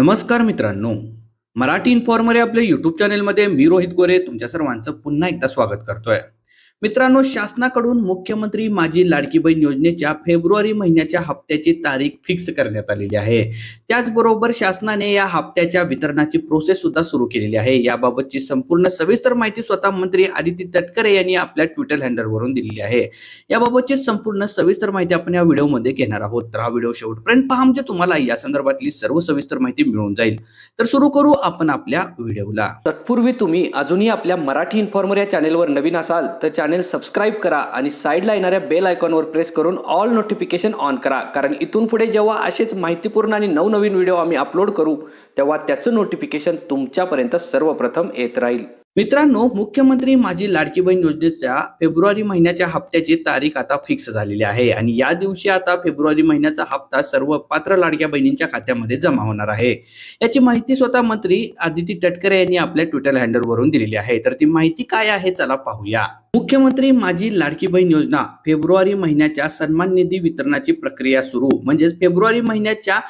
नमस्कार मित्रांनो, मराठी इन्फॉर्मर आपल्या यूट्यूब चॅनेलमध्ये मी रोहित गोरे तुमच्या सर्वांचं पुन्हा एकदा स्वागत करतोय. मित्रांनो, शासनाकडून मुख्यमंत्री माझी लाडकी बहीण योजनेच्या फेब्रुवारी महिन्याच्या हप्त्याची तारीख फिक्स करण्यात आलेली आहे. त्याचबरोबर शासनाने या हप्त्याच्या वितरणाची प्रोसेस सुद्धा सुरू केलेली आहे. याबाबतची संपूर्ण सविस्तर माहिती स्वतः मंत्री आदिती तटकरे यांनी आपल्या ट्विटर हँडलवरून दिलेली आहे. याबाबतची संपूर्ण सविस्तर माहिती आपण या व्हिडिओमध्ये घेणार आहोत. तर हा व्हिडिओ शेवटपर्यंत पहा, म्हणजे तुम्हाला या संदर्भातली सर्व सविस्तर माहिती मिळून जाईल. तर सुरू करू आपण आपल्या व्हिडिओला. तत्पूर्वी तुम्ही अजूनही आपल्या मराठी इन्फॉर्मर या चॅनेलवर नवीन असाल तर चॅनेल सबस्क्राईब करा आणि साईडला येणाऱ्या बेल आयकॉनवर प्रेस करून ऑल नोटिफिकेशन ऑन करा, कारण इथून पुढे जेव्हा असेच माहितीपूर्ण आणि नवनवीन व्हिडिओ आम्ही अपलोड करू तेव्हा त्याचं नोटिफिकेशन तुमच्यापर्यंत सर्वप्रथम येत राहील. मित्रांनो, मुख्यमंत्री माझी लाडकी बहीण योजनेच्या फेब्रुवारी महिन्याच्या हप्त्याची तारीख आता फिक्स झालेली आहे आणि या दिवशी आता फेब्रुवारी महिन्याचा हप्ता सर्व पात्र लाडक्या बहिणींच्या खात्यामध्ये जमा होणार आहे. याची माहिती स्वतः मंत्री आदिती तटकरे यांनी आपल्या ट्विटर हँडलवरून दिलेली आहे. तर ती माहिती काय आहे चला पाहूया. मुख्यमंत्री माझी लाडकी बहीण योजना फेब्रुवारी महिन्याच्या सन्मान निधी वितरणाची प्रक्रिया सुरू, म्हणजेच फेब्रुवारी महिन्याच्या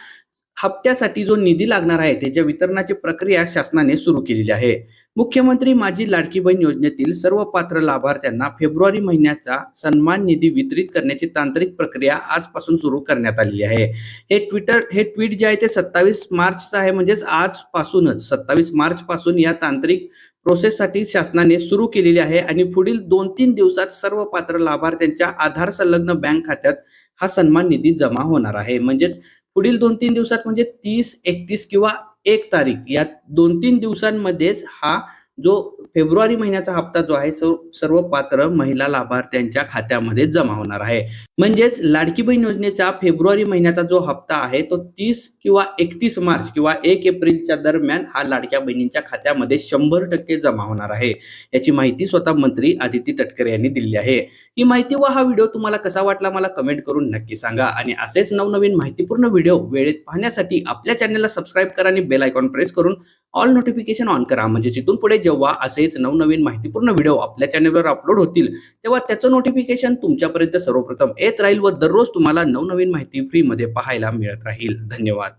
हप्त्यासाठी जो निधी लागणार आहे त्याच्या वितरणाची प्रक्रिया शासनाने सुरू केलेली आहे. मुख्यमंत्री माझी लाडकी बहीण योजनेतील सर्व पात्र लाभार्थ्यांना फेब्रुवारी महिन्याचा सन्मान निधी वितरित करण्याची तांत्रिक प्रक्रिया आजपासून सुरू करण्यात आलेली आहे. हे ट्विट जे आहे ते 27 मार्चचं आहे, म्हणजेच आजपासूनच 27 मार्च पासून या तांत्रिक प्रोसेससाठी शासनाने सुरू केलेली आहे आणि पुढील 2-3 दिवसात सर्व पात्र लाभार्थ्यांच्या आधार संलग्न बँक खात्यात हा सन्मान निधी जमा होणार आहे. म्हणजेच पुढील 2-3 दिवसात म्हणजे 30, 31 किंवा 1 तारीख या 2-3 दिवसांमध्येच हा जो फेब्रुवारी महिन्याचा हप्ता जो आहे सर्व पात्र महिला लाभार्थ्यांच्या खात्यामध्ये जमा होणार आहे. म्हणजेच लाडकी बहीण योजनेचा फेब्रुवारी महिन्याचा जो हप्ता आहे तो 30 किंवा 31 मार्च किंवा 1 एप्रिलच्या दरम्यान हा लाडक्या बहिणींच्या खात्यामध्ये 100% जमा होणार आहे. याची माहिती स्वतः मंत्री आदिती तटकरे यांनी दिली आहे. ही माहिती व हा व्हिडिओ तुम्हाला कसा वाटला मला कमेंट करून नक्की सांगा आणि असेच नवनवीन माहितीपूर्ण व्हिडिओ वेळेत पाहण्यासाठी आपल्या चॅनलला सबस्क्राईब करा आणि बेल आयकॉन प्रेस करून ऑल नोटिफिकेशन ऑन करा, म्हणजे जिथून पुढे जेव्हा असेच नवनवीन माहितीपूर्ण व्हिडिओ आपल्या चॅनलवर अपलोड होतील तेव्हा त्याचं नोटिफिकेशन तुमच्यापर्यंत सर्वप्रथम येत राहील व दररोज तुम्हाला नवनवीन माहिती फ्री मध्ये पाहायला मिळत राहील. धन्यवाद.